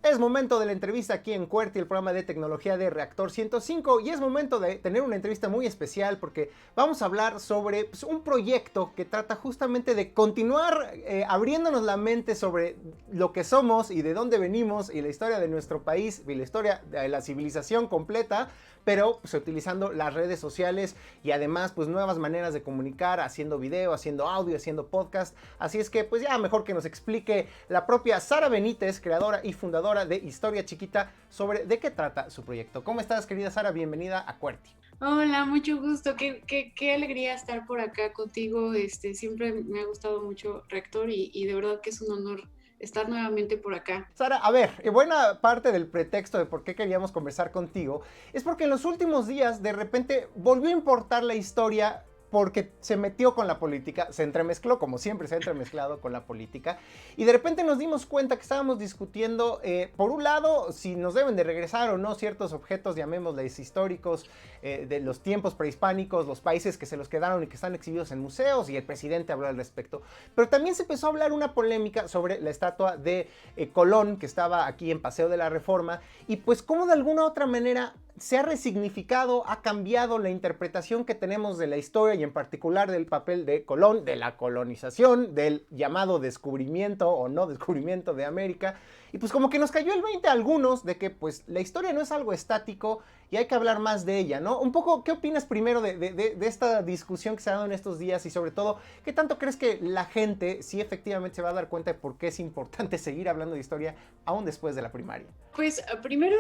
Es momento de la entrevista aquí en QWERTY, el programa de tecnología de Reactor 105, y es momento de tener una entrevista muy especial porque vamos a hablar sobre un proyecto que trata justamente de continuar abriéndonos la mente sobre lo que somos y de dónde venimos y la historia de nuestro país y la historia de la civilización completa, pero pues, utilizando las redes sociales y además pues nuevas maneras de comunicar, haciendo video, haciendo audio, haciendo podcast. Así es que pues ya mejor que nos explique la propia Sara Benítez, creadora y fundadora de Historia Chiquita, sobre de qué trata su proyecto. ¿Cómo estás, querida Sara? Bienvenida a QWERTY. Hola, mucho gusto. Qué alegría estar por acá contigo. Siempre me ha gustado mucho Rector y de verdad que es un honor estar nuevamente por acá. Sara, a ver, buena parte del pretexto de por qué queríamos conversar contigo es porque en los últimos días de repente volvió a importar la historia porque se metió con la política, se entremezcló, como siempre se ha entremezclado con la política, y de repente nos dimos cuenta que estábamos discutiendo, por un lado, si nos deben de regresar o no ciertos objetos, llamémosles históricos, de los tiempos prehispánicos, los países que se los quedaron y que están exhibidos en museos, y el presidente habló al respecto. Pero también se empezó a hablar una polémica sobre la estatua de Colón, que estaba aquí en Paseo de la Reforma, y pues cómo de alguna u otra manera se ha resignificado, ha cambiado la interpretación que tenemos de la historia y en particular del papel de Colón, de la colonización, del llamado descubrimiento o no descubrimiento de América. Y pues como que nos cayó el 20 a algunos de que pues la historia no es algo estático y hay que hablar más de ella, ¿no? Un poco, ¿qué opinas primero de esta discusión que se ha dado en estos días y sobre todo, qué tanto crees que la gente sí efectivamente se va a dar cuenta de por qué es importante seguir hablando de historia aún después de la primaria? Pues primero,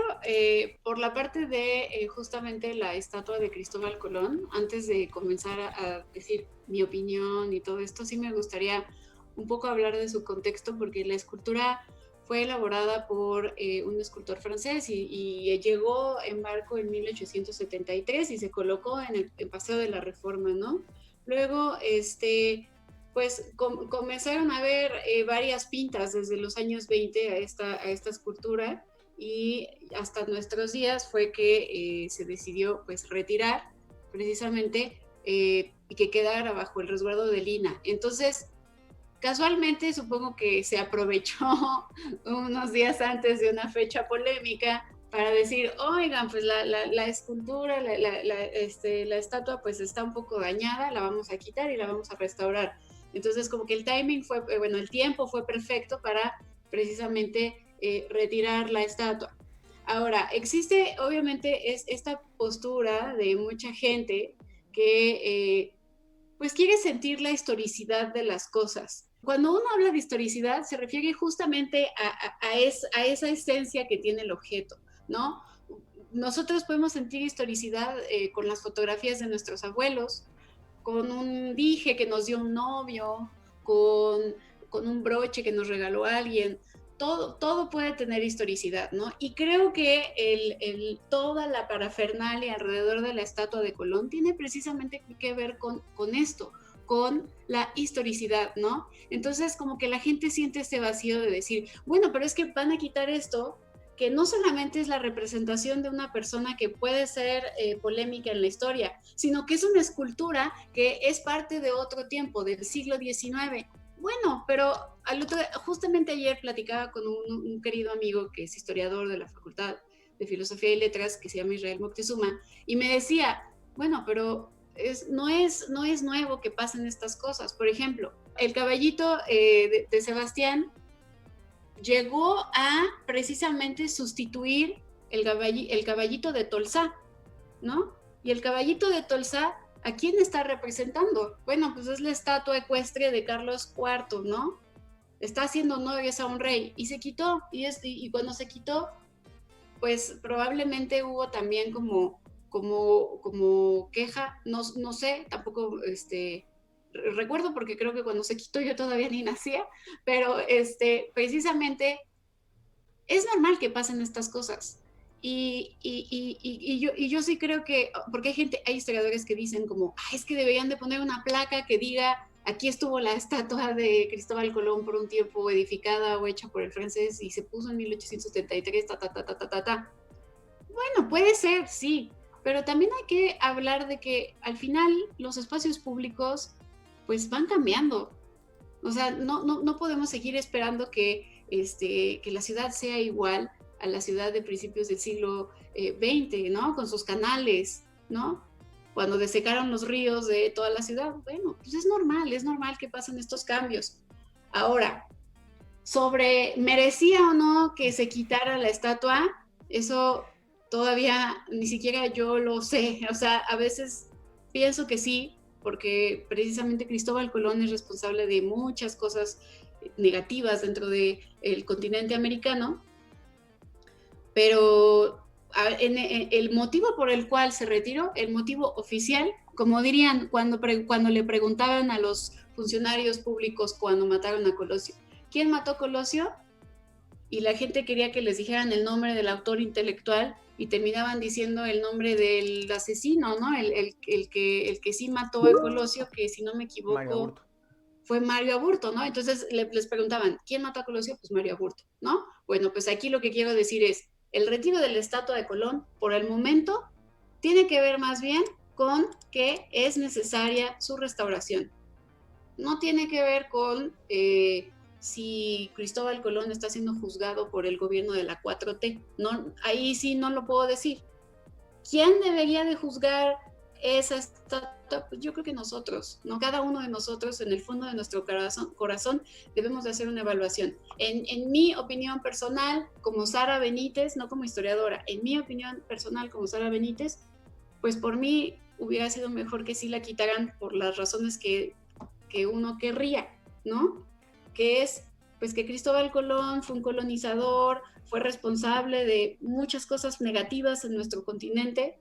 por la parte de justamente la estatua de Cristóbal Colón, antes de comenzar a decir mi opinión y todo esto, sí me gustaría un poco hablar de su contexto, porque la escultura fue elaborada por un escultor francés y llegó en barco en 1873 y se colocó en el Paseo de la Reforma, ¿no? Luego, pues comenzaron a haber varias pintas desde los años 20 a esta escultura y hasta nuestros días fue que se decidió pues retirar precisamente y que quedara bajo el resguardo de Lina. Entonces, casualmente supongo que se aprovechó unos días antes de una fecha polémica para decir, oigan, pues la escultura, la estatua pues está un poco dañada, la vamos a quitar y la vamos a restaurar. Entonces como que el timing fue, bueno, el tiempo fue perfecto para precisamente retirar la estatua. Ahora, existe obviamente esta postura de mucha gente que pues quiere sentir la historicidad de las cosas. Cuando uno habla de historicidad, se refiere justamente a esa esencia que tiene el objeto, ¿no? Nosotros podemos sentir historicidad con las fotografías de nuestros abuelos, con un dije que nos dio un novio, con un broche que nos regaló alguien. Todo puede tener historicidad, ¿no? Y creo que toda la parafernalia alrededor de la estatua de Colón tiene precisamente que ver con esto, con la historicidad, ¿no? Entonces como que la gente siente este vacío de decir, bueno, pero es que van a quitar esto, que no solamente es la representación de una persona que puede ser polémica en la historia, sino que es una escultura que es parte de otro tiempo, del siglo XIX. Bueno, pero justamente ayer platicaba con un querido amigo que es historiador de la Facultad de Filosofía y Letras, que se llama Israel Moctezuma, y me decía, bueno, pero no es nuevo que pasen estas cosas. Por ejemplo, el caballito de Sebastián llegó a precisamente sustituir el caballito de Tolsá, ¿no? Y el caballito de Tolsá, ¿a quién está representando? Bueno, pues es la estatua ecuestre de Carlos IV, ¿no? Está haciendo novias a un rey y se quitó. Y cuando se quitó, pues probablemente hubo también como queja, no sé, tampoco recuerdo porque creo que cuando se quitó yo todavía ni nacía, pero precisamente es normal que pasen estas cosas. Yo sí creo que, porque hay historiadores que dicen como, es que deberían de poner una placa que diga, aquí estuvo la estatua de Cristóbal Colón por un tiempo edificada o hecha por el francés y se puso en 1873, ta. Bueno, puede ser, sí, pero también hay que hablar de que al final los espacios públicos pues van cambiando. O sea, no podemos seguir esperando que que la ciudad sea igual a la ciudad de principios del siglo XX, ¿no? Con sus canales, ¿no? Cuando desecaron los ríos de toda la ciudad, bueno, pues es normal que pasen estos cambios. Ahora, sobre merecía o no que se quitara la estatua, eso todavía ni siquiera yo lo sé. O sea, a veces pienso que sí, porque precisamente Cristóbal Colón es responsable de muchas cosas negativas dentro del continente americano, pero el motivo por el cual se retiró, el motivo oficial, como dirían cuando le preguntaban a los funcionarios públicos cuando mataron a Colosio, ¿quién mató a Colosio? Y la gente quería que les dijeran el nombre del autor intelectual y terminaban diciendo el nombre del asesino, ¿no? El que sí mató a Colosio, que si no me equivoco fue Mario Aburto, ¿no? Entonces les preguntaban, ¿quién mató a Colosio? Pues Mario Aburto, ¿no? Bueno, pues aquí lo que quiero decir es, el retiro de la estatua de Colón, por el momento, tiene que ver más bien con que es necesaria su restauración. No tiene que ver con si Cristóbal Colón está siendo juzgado por el gobierno de la 4T. No, ahí sí no lo puedo decir. ¿Quién debería de juzgar esa estatua? Pues yo creo que nosotros, ¿no? Cada uno de nosotros, en el fondo de nuestro corazón debemos de hacer una evaluación. En mi opinión personal, como Sara Benítez, no como historiadora, en mi opinión personal como Sara Benítez, pues por mí hubiera sido mejor que sí la quitaran por las razones que uno querría, ¿no? Que es, pues que Cristóbal Colón fue un colonizador, fue responsable de muchas cosas negativas en nuestro continente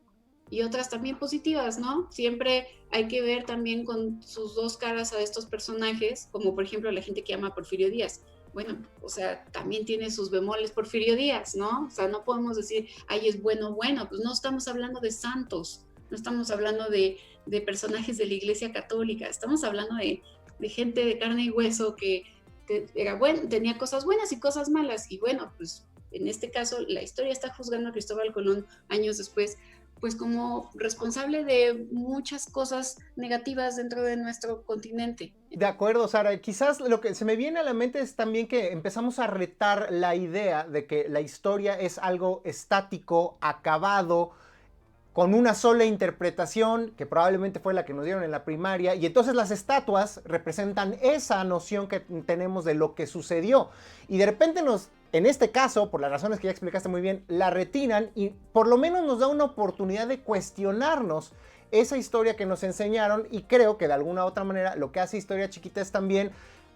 y otras también positivas, ¿no? Siempre hay que ver también con sus dos caras a estos personajes, como por ejemplo la gente que ama a Porfirio Díaz. Bueno, o sea, también tiene sus bemoles Porfirio Díaz, ¿no? O sea, no podemos decir, ay, es bueno, pues no estamos hablando de santos, no estamos hablando de personajes de la Iglesia Católica, estamos hablando de gente de carne y hueso que era bueno, tenía cosas buenas y cosas malas, y bueno, pues en este caso la historia está juzgando a Cristóbal Colón años después, pues como responsable de muchas cosas negativas dentro de nuestro continente. De acuerdo, Sara. Quizás lo que se me viene a la mente es también que empezamos a retar la idea de que la historia es algo estático, acabado, con una sola interpretación, que probablemente fue la que nos dieron en la primaria, y entonces las estatuas representan esa noción que tenemos de lo que sucedió. Y de repente en este caso, por las razones que ya explicaste muy bien, la retiran y por lo menos nos da una oportunidad de cuestionarnos esa historia que nos enseñaron, y creo que de alguna u otra manera lo que hace Historia Chiquita es también,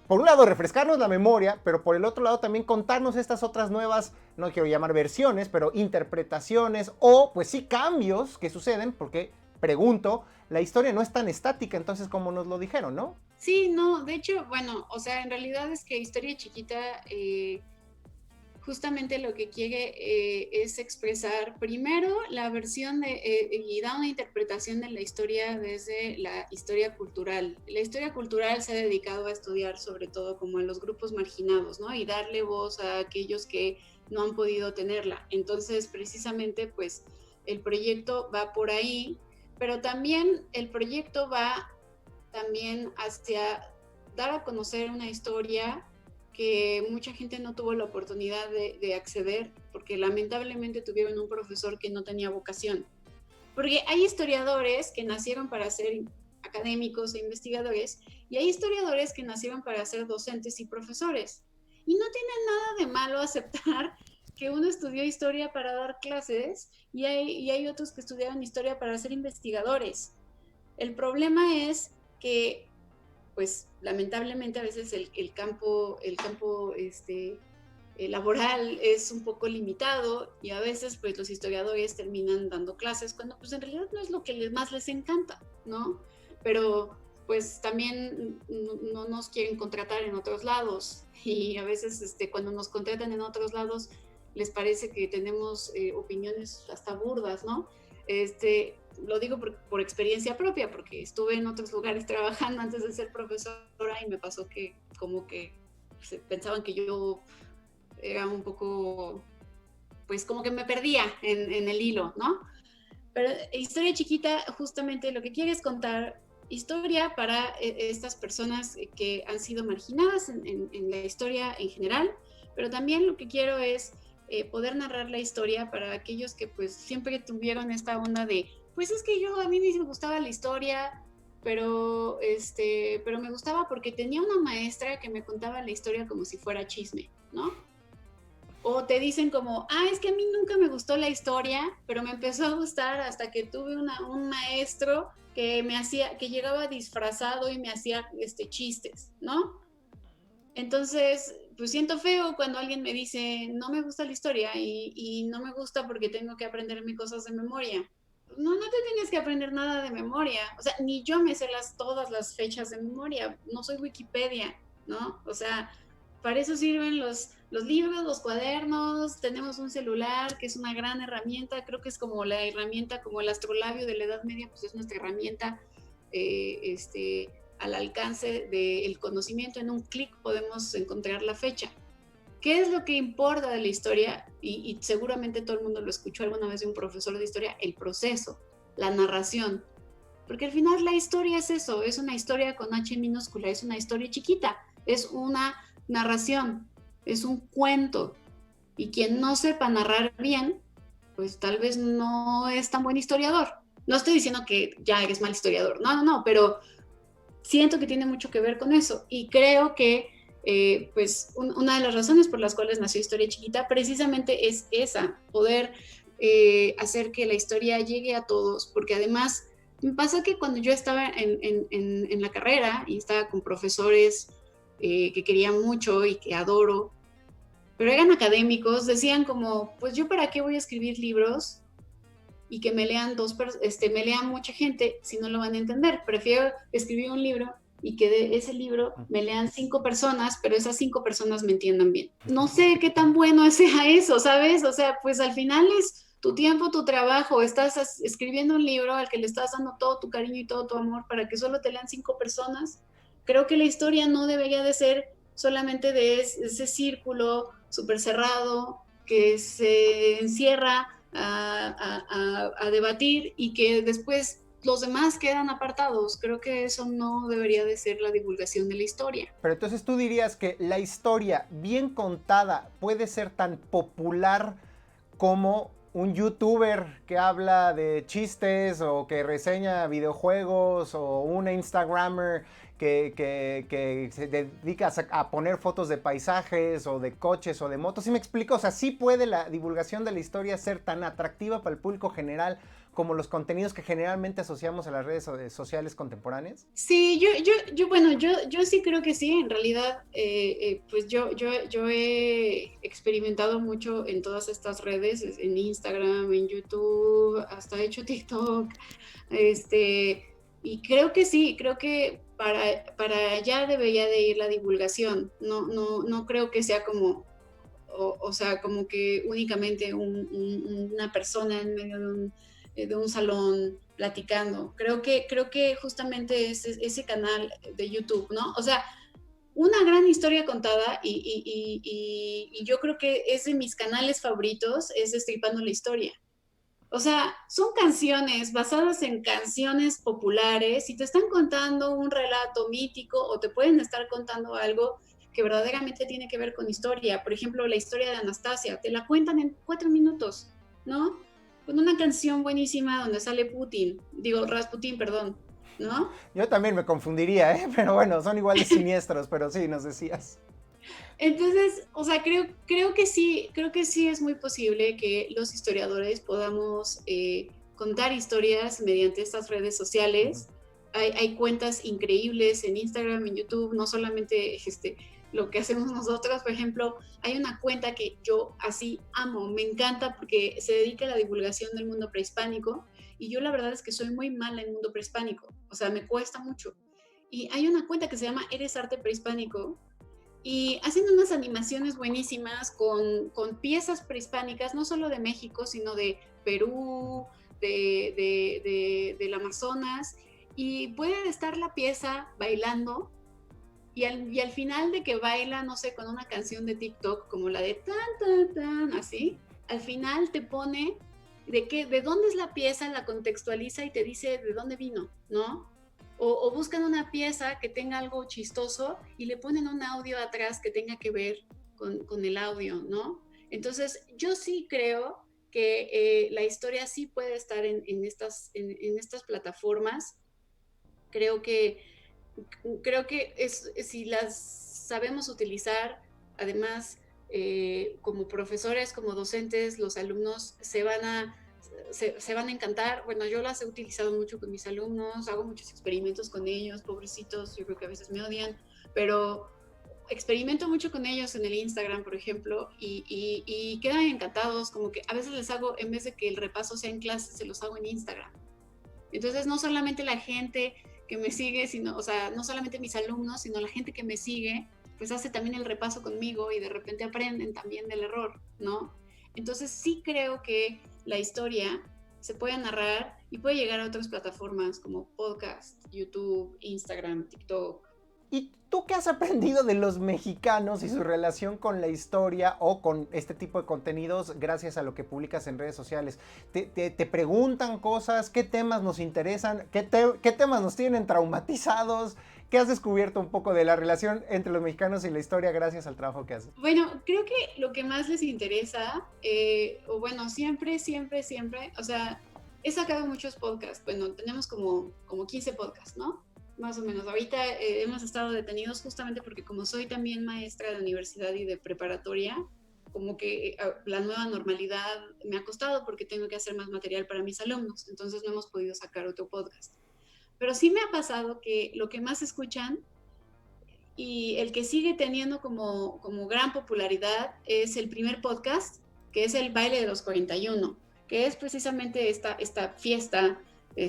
por un lado, refrescarnos la memoria, pero por el otro lado también contarnos estas otras nuevas, no quiero llamar versiones, pero interpretaciones o, pues sí, cambios que suceden, porque, pregunto, la historia no es tan estática, entonces, como nos lo dijeron, ¿no? Sí, no, de hecho, bueno, o sea, en realidad es que Historia Chiquita justamente lo que quiere es expresar primero la versión y da una interpretación de la historia desde la historia cultural. La historia cultural se ha dedicado a estudiar sobre todo como a los grupos marginados, ¿no? Y darle voz a aquellos que no han podido tenerla. Entonces, precisamente, pues el proyecto va por ahí, pero también el proyecto va también hacia dar a conocer una historia que mucha gente no tuvo la oportunidad de acceder porque lamentablemente tuvieron un profesor que no tenía vocación. Porque hay historiadores que nacieron para ser académicos e investigadores y hay historiadores que nacieron para ser docentes y profesores. Y no tiene nada de malo aceptar que uno estudió historia para dar clases y hay otros que estudiaron historia para ser investigadores. El problema es que pues lamentablemente a veces el campo laboral es un poco limitado y a veces pues los historiadores terminan dando clases cuando pues en realidad no es lo que más les encanta, ¿no? Pero pues también no nos quieren contratar en otros lados y a veces cuando nos contratan en otros lados les parece que tenemos opiniones hasta burdas, ¿no? Lo digo por experiencia propia, porque estuve en otros lugares trabajando antes de ser profesora y me pasó que como que pensaban que yo era un poco, pues como que me perdía en el hilo, ¿no? Pero Historia Chiquita justamente lo que quiere es contar historia para estas personas que han sido marginadas en la historia en general, pero también lo que quiero es poder narrar la historia para aquellos que pues siempre tuvieron esta onda de, pues es que a mí me gustaba la historia, pero me gustaba porque tenía una maestra que me contaba la historia como si fuera chisme, ¿no? O te dicen como, es que a mí nunca me gustó la historia, pero me empezó a gustar hasta que tuve un maestro que llegaba disfrazado y me hacía chistes, ¿no? Entonces, pues siento feo cuando alguien me dice, no me gusta la historia y no me gusta porque tengo que aprenderme cosas de memoria. No, no te tienes que aprender nada de memoria. O sea, ni yo me sé todas las fechas de memoria. No soy Wikipedia, ¿no? O sea, para eso sirven los libros, los cuadernos. Tenemos un celular que es una gran herramienta. Creo que es como la herramienta, como el astrolabio de la Edad Media, pues es nuestra herramienta al alcance del conocimiento. En un clic podemos encontrar la fecha. ¿Qué es lo que importa de la historia? Y seguramente todo el mundo lo escuchó alguna vez de un profesor de historia, el proceso, la narración. Porque al final la historia es eso, es una historia con H minúscula, es una historia chiquita, es una narración, es un cuento. Y quien no sepa narrar bien, pues tal vez no es tan buen historiador. No estoy diciendo que ya eres mal historiador, no, pero siento que tiene mucho que ver con eso. Y creo que pues una de las razones por las cuales nació Historia Chiquita precisamente es esa, poder hacer que la historia llegue a todos, porque además me pasa que cuando yo estaba en la carrera y estaba con profesores que quería mucho y que adoro, pero eran académicos, decían como, pues yo para qué voy a escribir libros y que me lean me lean mucha gente si no lo van a entender. Prefiero escribir un libro y que de ese libro me lean 5 personas, pero esas 5 personas me entiendan bien. No sé qué tan bueno sea eso, ¿sabes? O sea, pues al final es tu tiempo, tu trabajo, estás escribiendo un libro al que le estás dando todo tu cariño y todo tu amor para que solo te lean 5 personas. Creo que la historia no debería de ser solamente de ese círculo súper cerrado que se encierra a debatir y que después los demás quedan apartados. Creo que eso no debería de ser la divulgación de la historia. Pero entonces tú dirías que la historia bien contada puede ser tan popular como un youtuber que habla de chistes o que reseña videojuegos o una instagramer que se dedica a poner fotos de paisajes o de coches o de motos. ¿Sí me explico? O sea, ¿sí puede la divulgación de la historia ser tan atractiva para el público general como los contenidos que generalmente asociamos a las redes sociales contemporáneas? Sí, yo sí creo que sí. En realidad, pues yo he experimentado mucho en todas estas redes, en Instagram, en YouTube, hasta he hecho TikTok, y creo que sí, creo que para allá debería de ir la divulgación. No creo que sea como, o sea, como que únicamente una persona en medio de un salón platicando. Creo que justamente es ese canal de YouTube, ¿no? O sea, una gran historia contada y yo creo que es de mis canales favoritos, es Destripando la Historia. O sea, son canciones basadas en canciones populares y te están contando un relato mítico o te pueden estar contando algo que verdaderamente tiene que ver con historia. Por ejemplo, la historia de Anastasia, te la cuentan en 4 minutos, ¿no? Con una canción buenísima donde sale Rasputín, perdón, ¿no? Yo también me confundiría, ¿eh? Pero bueno, son igual de siniestros, pero sí, nos decías. Entonces, o sea, creo que sí es muy posible que los historiadores podamos contar historias mediante estas redes sociales. Hay cuentas increíbles en Instagram, en YouTube, no solamente lo que hacemos nosotros. Por ejemplo, hay una cuenta que yo así amo, me encanta porque se dedica a la divulgación del mundo prehispánico y yo la verdad es que soy muy mala en el mundo prehispánico, o sea, me cuesta mucho. Y hay una cuenta que se llama Eres Arte Prehispánico y hacen unas animaciones buenísimas con piezas prehispánicas, no solo de México, sino de Perú, del Amazonas, y puede estar la pieza bailando, y al final de que baila, no sé, con una canción de TikTok, como la de tan, tan, tan, así, al final te pone de dónde es la pieza, la contextualiza y te dice de dónde vino, ¿no? O buscan una pieza que tenga algo chistoso y le ponen un audio atrás que tenga que ver con el audio, ¿no? Entonces, yo sí creo que la historia sí puede estar en estas plataformas. Creo que, si las sabemos utilizar, además, como profesores, como docentes, los alumnos se van a encantar. Bueno, yo las he utilizado mucho con mis alumnos, hago muchos experimentos con ellos, pobrecitos, yo creo que a veces me odian, pero experimento mucho con ellos en el Instagram, por ejemplo, y quedan encantados, como que a veces les hago, en vez de que el repaso sea en clase, se los hago en Instagram. Entonces, no solamente la gente que me sigue, sino, o sea, no solamente mis alumnos, sino la gente que me sigue, pues hace también el repaso conmigo y de repente aprenden también del error, ¿no? Entonces, sí creo que la historia se puede narrar y puede llegar a otras plataformas como podcast, YouTube, Instagram, TikTok. ¿Y tú qué has aprendido de los mexicanos y su relación con la historia o con este tipo de contenidos gracias a lo que publicas en redes sociales? ¿Te preguntan cosas? ¿Qué temas nos interesan? ¿Qué temas nos tienen traumatizados? ¿Qué has descubierto un poco de la relación entre los mexicanos y la historia gracias al trabajo que haces? Bueno, creo que lo que más les interesa, o bueno, siempre, o sea, he sacado muchos podcasts. Bueno, tenemos como 15 podcasts, ¿no? Más o menos. Ahorita hemos estado detenidos justamente porque como soy también maestra de universidad y de preparatoria, como que la nueva normalidad me ha costado porque tengo que hacer más material para mis alumnos, entonces no hemos podido sacar otro podcast. Pero sí me ha pasado que lo que más escuchan y el que sigue teniendo como gran popularidad es el primer podcast, que es el Baile de los 41, que es precisamente esta fiesta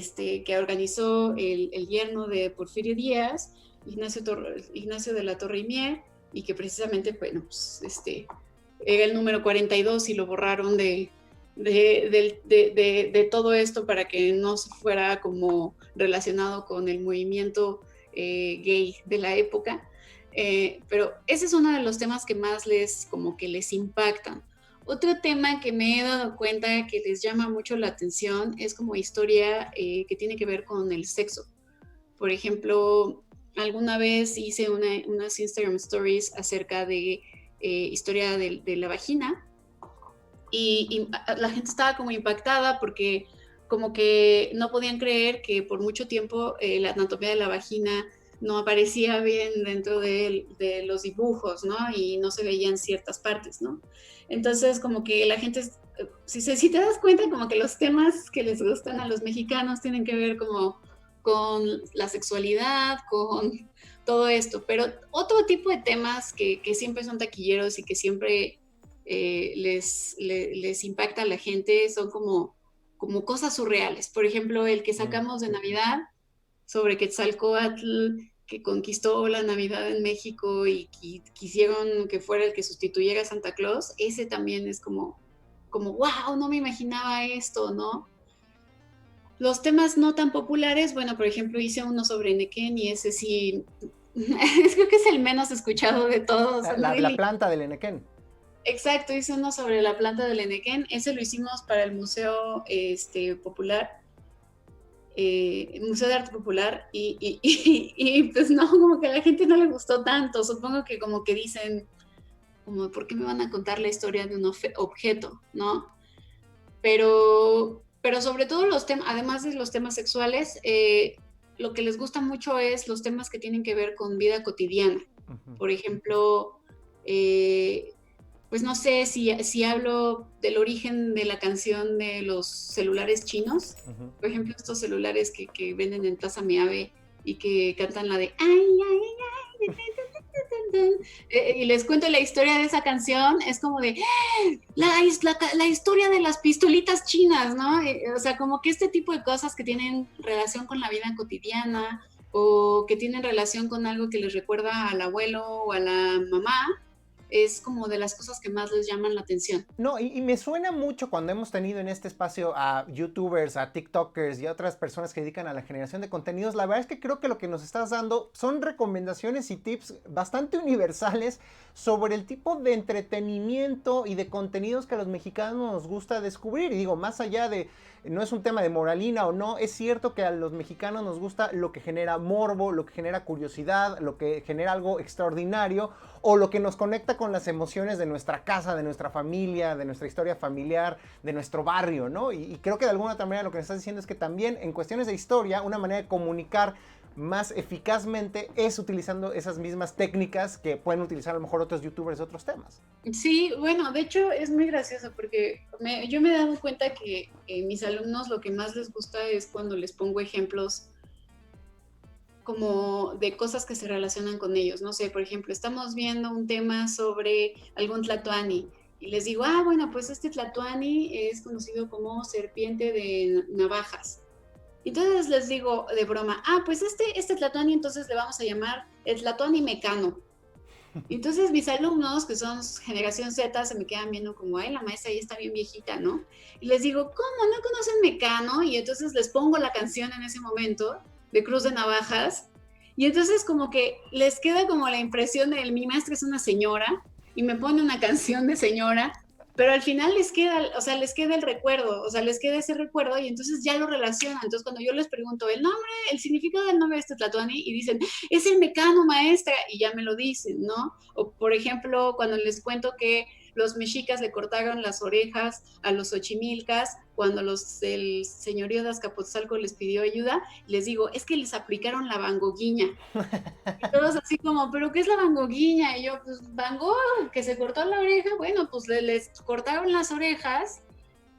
que organizó el yerno de Porfirio Díaz, Ignacio de la Torre y Mier, y que precisamente, bueno, pues, era el número 42 y lo borraron de todo esto para que no se fuera como relacionado con el movimiento gay de la época. Pero ese es uno de los temas que más les impactan. Otro tema que me he dado cuenta que les llama mucho la atención es como historia que tiene que ver con el sexo. Por ejemplo, alguna vez hice unas Instagram stories acerca de historia de la vagina y la gente estaba como impactada porque como que no podían creer que por mucho tiempo la anatomía de la vagina no aparecía bien dentro de los dibujos, ¿no? Y no se veían ciertas partes, ¿no? Entonces, como que la gente, si te das cuenta, como que los temas que les gustan a los mexicanos tienen que ver como con la sexualidad, con todo esto. Pero otro tipo de temas que siempre son taquilleros y que siempre les impacta a la gente son como cosas surreales. Por ejemplo, el que sacamos de Navidad sobre Quetzalcóatl, que conquistó la Navidad en México y quisieron que fuera el que sustituyera a Santa Claus, ese también es como wow, no me imaginaba esto, ¿no? Los temas no tan populares, bueno, por ejemplo, hice uno sobre Enequén y ese sí, creo que es el menos escuchado de todos. La planta del Enequén. Exacto, hice uno sobre la planta del Enequén, ese lo hicimos para el Museo Popular, Museo de Arte Popular, y pues no, como que a la gente no le gustó tanto. Supongo que como que dicen, como, ¿por qué me van a contar la historia de un objeto, no? Pero sobre todo los temas, además de los temas sexuales, lo que les gusta mucho es los temas que tienen que ver con vida cotidiana. Uh-huh. Por ejemplo, pues no sé si hablo del origen de la canción de los celulares chinos. Uh-huh. Por ejemplo, estos celulares que venden en Plaza Meave y que cantan la de ay, ay, ay, y les cuento la historia de esa canción. Es como de la historia de las pistolitas chinas, ¿no? O sea, como que este tipo de cosas que tienen relación con la vida cotidiana o que tienen relación con algo que les recuerda al abuelo o a la mamá, es como de las cosas que más les llaman la atención. No, y me suena mucho cuando hemos tenido en este espacio a youtubers, a tiktokers y a otras personas que dedican a la generación de contenidos. La verdad es que creo que lo que nos estás dando son recomendaciones y tips bastante universales sobre el tipo de entretenimiento y de contenidos que a los mexicanos nos gusta descubrir. Y digo, más allá de, no es un tema de moralina o no, es cierto que a los mexicanos nos gusta lo que genera morbo, lo que genera curiosidad, lo que genera algo extraordinario o lo que nos conecta conecta con las emociones de nuestra casa, de nuestra familia, de nuestra historia familiar, de nuestro barrio, ¿no? Y creo que de alguna otra manera lo que nos estás diciendo es que también en cuestiones de historia, una manera de comunicar más eficazmente es utilizando esas mismas técnicas que pueden utilizar a lo mejor otros youtubers de otros temas. Sí, bueno, de hecho es muy gracioso porque yo me he dado cuenta que mis alumnos lo que más les gusta es cuando les pongo ejemplos como de cosas que se relacionan con ellos. No sé, por ejemplo, estamos viendo un tema sobre algún tlatoani y les digo, bueno, pues este tlatoani es conocido como serpiente de navajas. Entonces les digo de broma, pues este tlatoani entonces le vamos a llamar el tlatoani mecano. Entonces mis alumnos, que son generación Z, se me quedan viendo como, la maestra ya está bien viejita, ¿no? Y les digo, ¿cómo? ¿No conocen Mecano? Y entonces les pongo la canción en ese momento de Cruz de Navajas. Y entonces como que les queda como la impresión de mi maestra es una señora y me pone una canción de señora, pero al final les queda el recuerdo, les queda ese recuerdo y entonces ya lo relacionan. Entonces cuando yo les pregunto el significado del nombre de este tlatoani y dicen, es el Mecano, maestra, y ya me lo dicen, ¿no? O por ejemplo, cuando les cuento que los mexicas le cortaron las orejas a los xochimilcas cuando el señorío de Azcapotzalco les pidió ayuda, les digo, es que les aplicaron la vangoguiña. Y todos así como, ¿pero qué es la vangoguiña? Y yo, pues, Van Gogh, que se cortó la oreja, bueno, pues les cortaron las orejas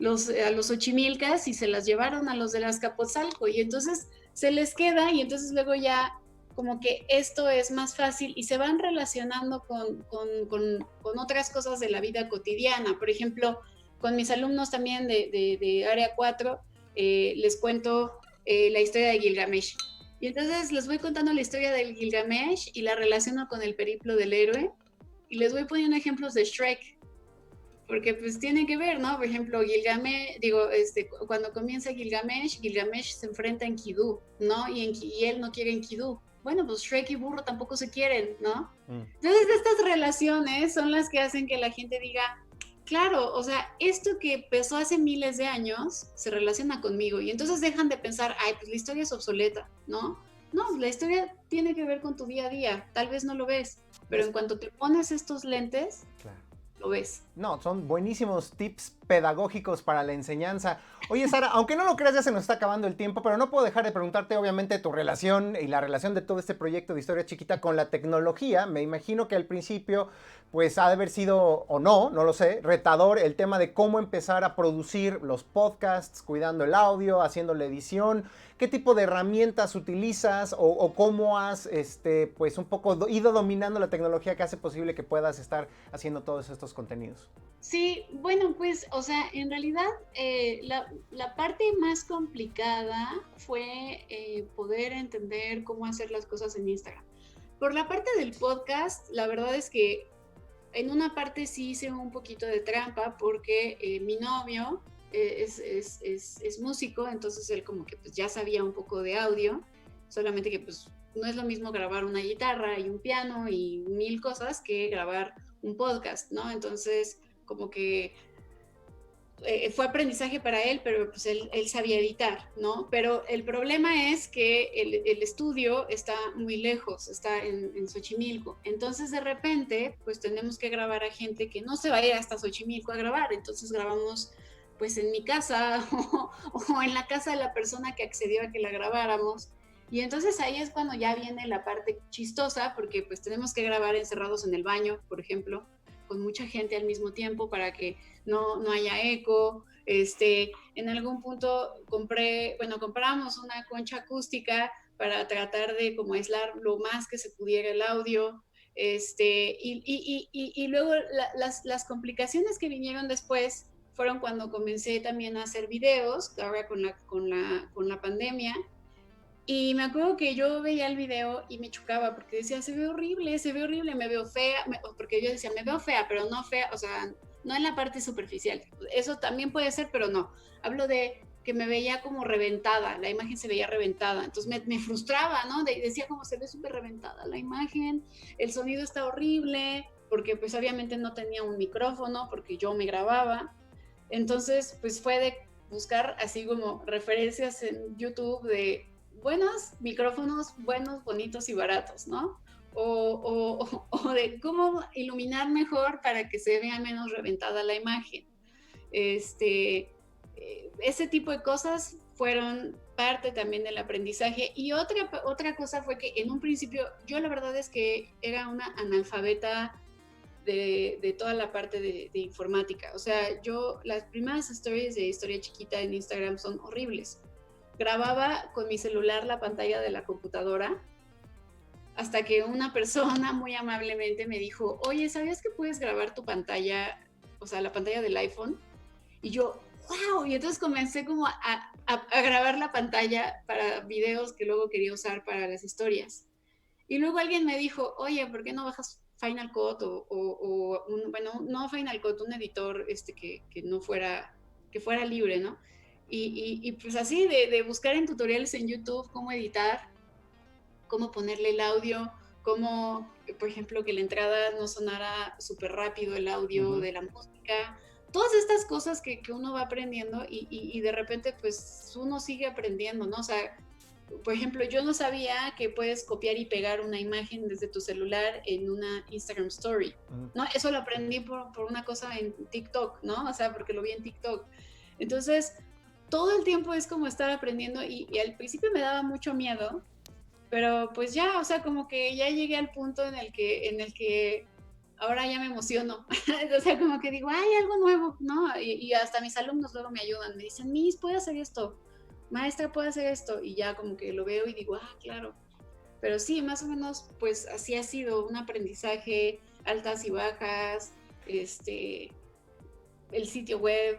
a los xochimilcas y se las llevaron a los de Azcapotzalco, y entonces se les queda, y entonces luego ya como que esto es más fácil y se van relacionando con otras cosas de la vida cotidiana. Por ejemplo, con mis alumnos también de Área 4, les cuento la historia de Gilgamesh. Y entonces les voy contando la historia del Gilgamesh y la relaciono con el periplo del héroe y les voy poniendo ejemplos de Shrek, porque pues tiene que ver, ¿no? Por ejemplo, cuando comienza Gilgamesh se enfrenta a Enkidu, ¿no? Y él no quiere Enkidu. Bueno, pues Shrek y burro tampoco se quieren, ¿no? Entonces estas relaciones son las que hacen que la gente diga, claro, o sea, esto que empezó hace miles de años se relaciona conmigo, y entonces dejan de pensar, pues la historia es obsoleta, ¿no? No, la historia tiene que ver con tu día a día, tal vez no lo ves, pero en cuanto te pones estos lentes, claro, lo ves. No, son buenísimos tips pedagógicos para la enseñanza. Oye, Sara, aunque no lo creas, ya se nos está acabando el tiempo, pero no puedo dejar de preguntarte, obviamente, tu relación y la relación de todo este proyecto de Historia Chiquita con la tecnología. Me imagino que al principio, pues, ha de haber sido, o no lo sé, retador el tema de cómo empezar a producir los podcasts, cuidando el audio, haciendo la edición. ¿Qué tipo de herramientas utilizas o cómo has, pues, un poco ido dominando la tecnología que hace posible que puedas estar haciendo todos estos contenidos? Sí, bueno, pues, o sea, en realidad la parte más complicada fue poder entender cómo hacer las cosas en Instagram. Por la parte del podcast, la verdad es que en una parte sí hice un poquito de trampa porque mi novio es músico, entonces él como que pues ya sabía un poco de audio, solamente que pues no es lo mismo grabar una guitarra y un piano y 1000 cosas que grabar un podcast, ¿no? Entonces como que fue aprendizaje para él, pero pues él sabía editar, ¿no? Pero el problema es que el estudio está muy lejos, está en Xochimilco. Entonces de repente, pues tenemos que grabar a gente que no se va a ir hasta Xochimilco a grabar. Entonces grabamos pues en mi casa o en la casa de la persona que accedió a que la grabáramos. Y entonces ahí es cuando ya viene la parte chistosa, porque pues tenemos que grabar encerrados en el baño, por ejemplo, con mucha gente al mismo tiempo para que no haya eco. En algún punto compramos una concha acústica para tratar de como aislar lo más que se pudiera el audio. Y luego las complicaciones que vinieron después fueron cuando comencé también a hacer videos, ahora con la pandemia. Y me acuerdo que yo veía el video y me chocaba porque decía, se ve horrible, me veo fea, porque yo decía, me veo fea, pero no fea, o sea, no en la parte superficial. Eso también puede ser, pero no. Hablo de que me veía como reventada, la imagen se veía reventada, entonces me frustraba, ¿no? Decía como se ve súper reventada la imagen, el sonido está horrible, porque pues obviamente no tenía un micrófono, porque yo me grababa. Entonces, pues fue de buscar así como referencias en YouTube de buenos micrófonos, buenos, bonitos y baratos, ¿no? o de cómo iluminar mejor para que se vea menos reventada la imagen. Ese tipo de cosas fueron parte también del aprendizaje. Y otra cosa fue que en un principio yo la verdad es que era una analfabeta de toda la parte de informática. O sea, yo las primeras stories de Historia Chiquita en Instagram son horribles. Grababa con mi celular la pantalla de la computadora hasta que una persona muy amablemente me dijo, oye, ¿sabías que puedes grabar tu pantalla, o sea, la pantalla del iPhone? Y yo, wow, y entonces comencé como a grabar la pantalla para videos que luego quería usar para las historias. Y luego alguien me dijo, oye, ¿por qué no bajas Final Cut bueno, no Final Cut, un editor que no fuera, que fuera libre, ¿no? Y pues así de buscar en tutoriales en YouTube cómo editar, cómo ponerle el audio, cómo, por ejemplo, que la entrada no sonara súper rápido el audio de la música, todas estas cosas que uno va aprendiendo y de repente pues uno sigue aprendiendo, ¿no? O sea, por ejemplo, yo no sabía que puedes copiar y pegar una imagen desde tu celular en una Instagram Story, ¿no? Eso lo aprendí por una cosa en TikTok, ¿no? O sea, porque lo vi en TikTok. Entonces, todo el tiempo es como estar aprendiendo y al principio me daba mucho miedo, pero pues ya, o sea, como que ya llegué al punto en el que ahora ya me emociono. O sea, como que digo, hay algo nuevo, ¿no? Y hasta mis alumnos luego me ayudan, me dicen, Miss, ¿puede hacer esto? Maestra, ¿puede hacer esto? Y ya como que lo veo y digo, ah, claro. Pero sí, más o menos, pues así ha sido un aprendizaje, altas y bajas, el sitio web,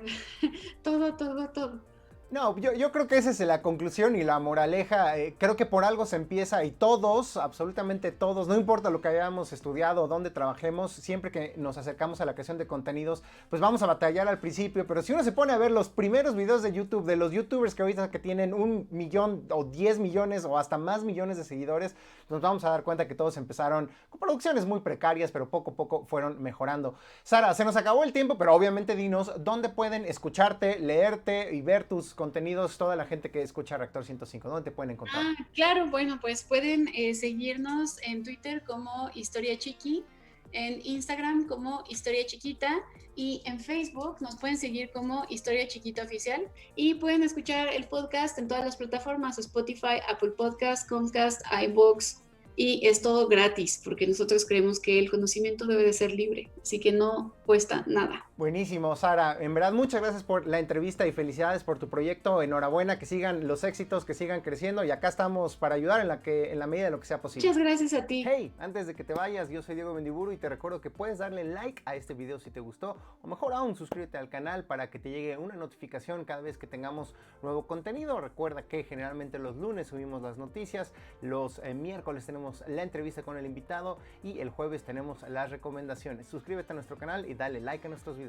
todo, todo, todo. No, yo creo que esa es la conclusión y la moraleja. Creo que por algo se empieza y todos, absolutamente todos, no importa lo que hayamos estudiado o dónde trabajemos, siempre que nos acercamos a la creación de contenidos, pues vamos a batallar al principio. Pero si uno se pone a ver los primeros videos de YouTube de los YouTubers que ahorita que tienen 1 millón o 10 millones o hasta más millones de seguidores, nos vamos a dar cuenta que todos empezaron con producciones muy precarias, pero poco a poco fueron mejorando. Sara, se nos acabó el tiempo, pero obviamente dinos dónde pueden escucharte, leerte y ver tus contenidos, toda la gente que escucha Reactor 105, ¿dónde te pueden encontrar? Ah, claro, bueno, pues pueden seguirnos en Twitter como Historia Chiqui, en Instagram como Historia Chiquita y en Facebook nos pueden seguir como Historia Chiquita Oficial y pueden escuchar el podcast en todas las plataformas, Spotify, Apple Podcast, Comcast, iVoox, y es todo gratis porque nosotros creemos que el conocimiento debe de ser libre, así que no cuesta nada. Buenísimo, Sara. En verdad, muchas gracias por la entrevista y felicidades por tu proyecto. Enhorabuena, que sigan los éxitos, que sigan creciendo y acá estamos para ayudar en la medida de lo que sea posible. Muchas gracias a ti. Hey, antes de que te vayas, yo soy Diego Mendiburu y te recuerdo que puedes darle like a este video si te gustó o mejor aún, suscríbete al canal para que te llegue una notificación cada vez que tengamos nuevo contenido. Recuerda que generalmente los lunes subimos las noticias, los miércoles tenemos la entrevista con el invitado y el jueves tenemos las recomendaciones. Suscríbete a nuestro canal y dale like a nuestros videos.